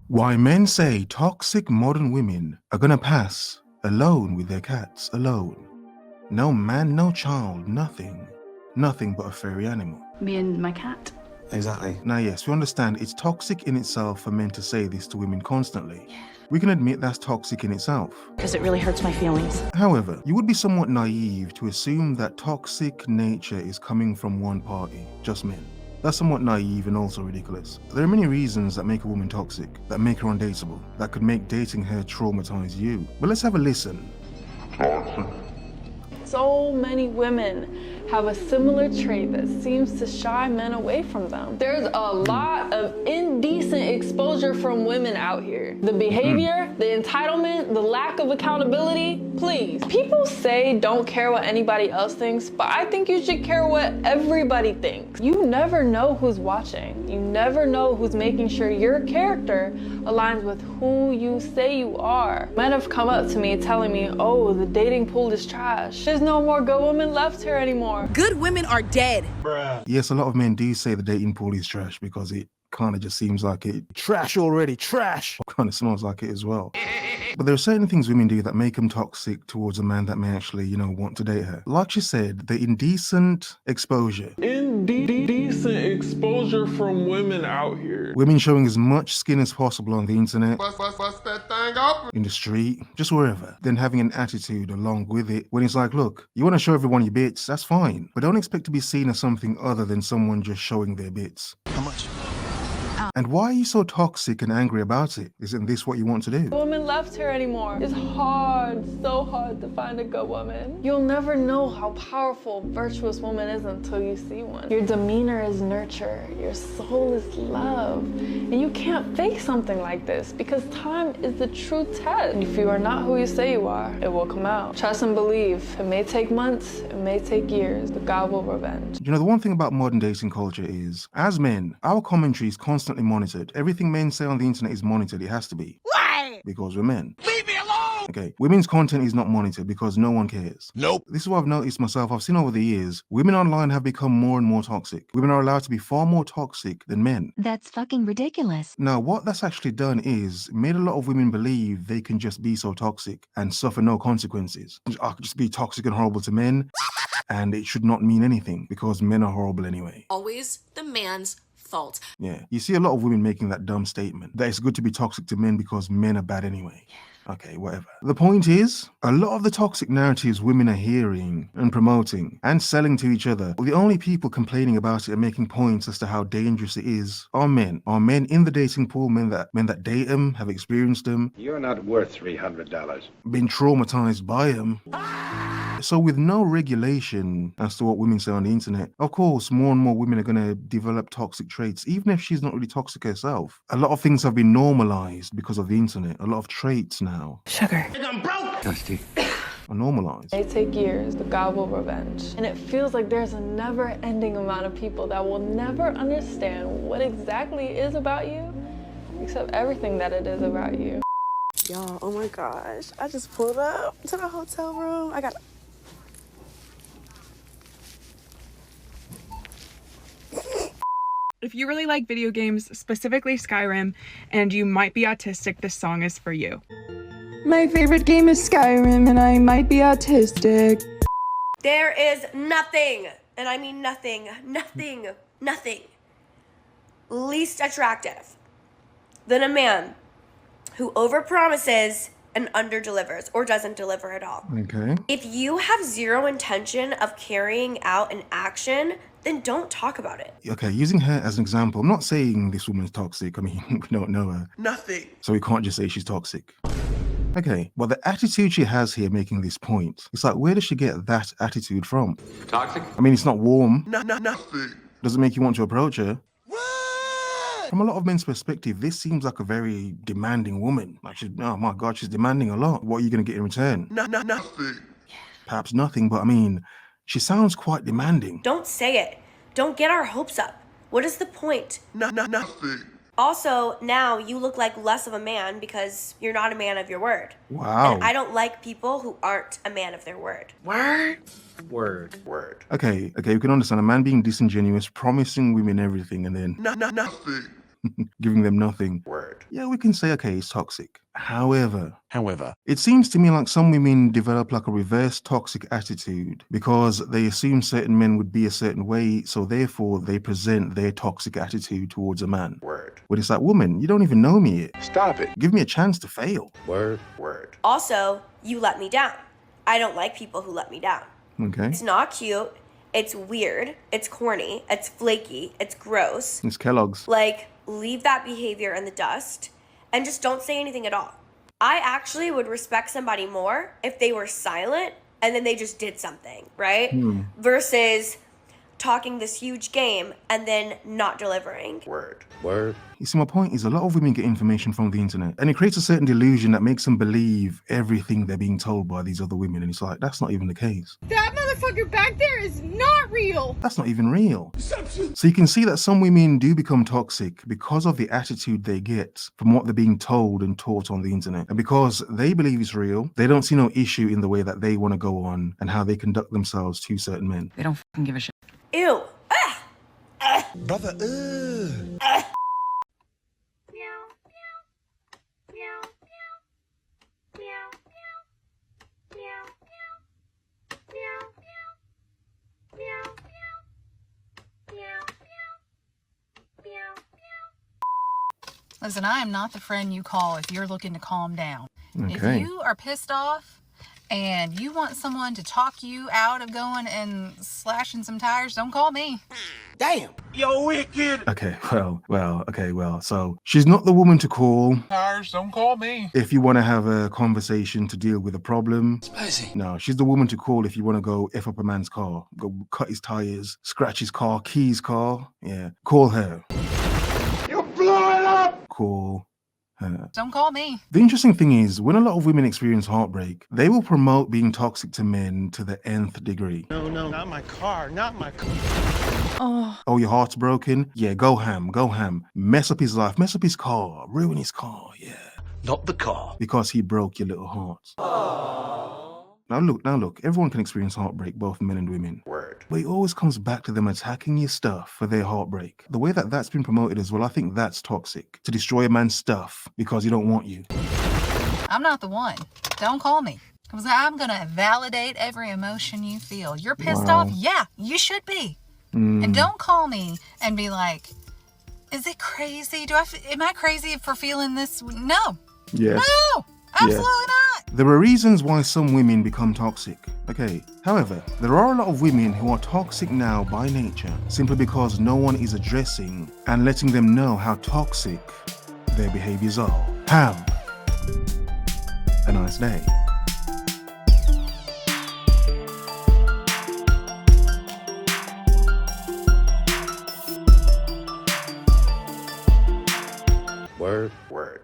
Why men say toxic modern women are gonna pass alone with their cats, alone. No man, no child, nothing. Nothing but a furry animal. Me and my cat. Exactly. Now yes, we understand it's toxic in itself for men to say this to women constantly. We can admit that's toxic in itself. Because it really hurts my feelings. However, you would be somewhat naive to assume that toxic nature is coming from one party, just men. That's somewhat naive and also ridiculous. There are many reasons that make a woman toxic, that make her undateable, that could make dating her traumatize you. But let's have a listen. So many women have a similar trait that seems to shy men away from them. There's a lot of indecent exposure from women out here. The behavior, the entitlement, the lack of accountability, please. People say don't care what anybody else thinks, but I think you should care what everybody thinks. You never know who's watching. You never know who's making sure your character aligns with who you say you are. Men have come up to me telling me, oh, the dating pool is trash. There's no more good women left here anymore. Good women are dead. Bruh. Yes, a lot of men do say the dating pool is trash because it kind of just seems like it trash already, trash. Kind of smells like it as well. But there are certain things women do that make them toxic towards a man that may actually, want to date her. Like she said, the indecent exposure. Indecent exposure from women out here. Women showing as much skin as possible on the internet, Bust that thing up. in the street, just wherever. Then having an attitude along with it when it's like, look, you want to show everyone your bits, that's fine. But don't expect to be seen as something other than someone just showing their bits. How much? And why are you so toxic and angry about it? Isn't this what you want to do? Women left here anymore. It's hard, so hard to find a good woman. You'll never know how powerful a virtuous woman is until you see one. Your demeanor is nurture, your soul is love. And you can't fake something like this because time is the true test. And if you are not who you say you are, it will come out. Trust and believe. It may take months, it may take years, but God will revenge. The one thing about modern dating culture is, as men, our commentary is constantly monitored. Everything men say on the internet is monitored. It has to be. Why? Because we're men. Leave me alone! Okay, women's content is not monitored because no one cares. Nope. This is what I've noticed myself. I've seen over the years, women online have become more and more toxic. Women are allowed to be far more toxic than men. That's fucking ridiculous. Now, what that's actually done is made a lot of women believe they can just be so toxic and suffer no consequences. I could just be toxic and horrible to men, and it should not mean anything because men are horrible anyway. Always the man's fault. Yeah, you see a lot of women making that dumb statement that it's good to be toxic to men because men are bad anyway. Okay, whatever. The point is, a lot of the toxic narratives women are hearing and promoting and selling to each other, the only people complaining about it and making points as to how dangerous it is are men. Are men in the dating pool, men that date them, have experienced them, You're not worth $300. been traumatized by them. So with no regulation as to what women say on the internet, of course, more and more women are going to develop toxic traits, even if she's not really toxic herself. A lot of things have been normalized because of the internet. A lot of traits now Sugar. I'm broke! Dusty. are normalized. It may take years, but God will revenge. And it feels like there's a never-ending amount of people that will never understand what exactly it is about you, except everything that it is about you. Y'all, oh my gosh. I just pulled up to the hotel room. I got... If you really like video games, specifically Skyrim, and you might be autistic, this song is for you. My favorite game is Skyrim, and I might be autistic. There is nothing, and I mean nothing, least attractive than a man who overpromises and underdelivers or doesn't deliver at all. Okay. If you have zero intention of carrying out an action, then don't talk about it. Okay, using her as an example, I'm not saying this woman's toxic. I mean, we don't know her. Nothing. So we can't just say she's toxic. Okay, but the attitude she has here making this point, it's like, where does she get that attitude from? Toxic? I mean, it's not warm. Nothing. Doesn't make you want to approach her. From a lot of men's perspective, this seems like a very demanding woman. Like, oh my God, she's demanding a lot. What are you going to get in return? Nothing. Perhaps nothing, but I mean, she sounds quite demanding. Don't say it. Don't get our hopes up. What is the point? Nothing. Also, now you look like less of a man because you're not a man of your word. Wow. And I don't like people who aren't a man of their word. Word. Word. Okay, we can understand a man being disingenuous, promising women everything, and then Nothing. giving them nothing. Word. Yeah, we can say, okay, it's toxic. However, However, it seems to me like some women develop like a reverse toxic attitude because they assume certain men would be a certain way, so therefore they present their toxic attitude towards a man. Word. But it's like, woman, you don't even know me yet. Stop it. Give me a chance to fail. Word. Word. Also, you let me down. I don't like people who let me down. Okay. It's not cute. It's weird. It's corny. It's flaky. It's gross. It's Kellogg's. Like, leave that behavior in the dust and just don't say anything at all. I actually would respect somebody more if they were silent and then they just did something, right? Versus talking this huge game and then not delivering. Word. Word. You see, my point is a lot of women get information from the internet and it creates a certain delusion that makes them believe everything they're being told by these other women. And it's like, that's not even the case. That motherfucker back there is not real. That's not even real. So you can see that some women do become toxic because of the attitude they get from what they're being told and taught on the internet. And because they believe it's real, they don't see no issue in the way that they want to go on and how they conduct themselves to certain men. They don't fucking give a shit. Ew. brother, Listen, I am not the friend you call if you're looking to calm down. Okay. If you are pissed off and you want someone to talk you out of going and slashing some tires, don't call me. Damn. Yo, wicked. Okay, well. So she's not the woman to call Tires, don't call me. if you want to have a conversation to deal with a problem. Spicy. No, she's the woman to call if you want to go F up a man's car, go cut his tires, scratch his car, key his car. Yeah, call her. You blew it up! Call her. Don't call me. The interesting thing is, when a lot of women experience heartbreak, they will promote being toxic to men to the nth degree. No, not my car, not my car. Oh, your heart's broken? Yeah, go ham. Mess up his life, mess up his car, ruin his car, yeah. Not the car. Because he broke your little heart. Now look, everyone can experience heartbreak, both men and women. Word. But it always comes back to them attacking your stuff for their heartbreak. The way that that's been promoted as well, I think that's toxic. To destroy a man's stuff because he don't want you. I'm not the one. Don't call me. Because I'm going to validate every emotion you feel. You're pissed off? Yeah, you should be. And don't call me and be like, is it crazy? Am I crazy for feeling this? No. Yes. No, absolutely not. There are reasons why some women become toxic. Okay. However, there are a lot of women who are toxic now by nature simply because no one is addressing and letting them know how toxic their behaviors are. Have a nice day. Word. Word.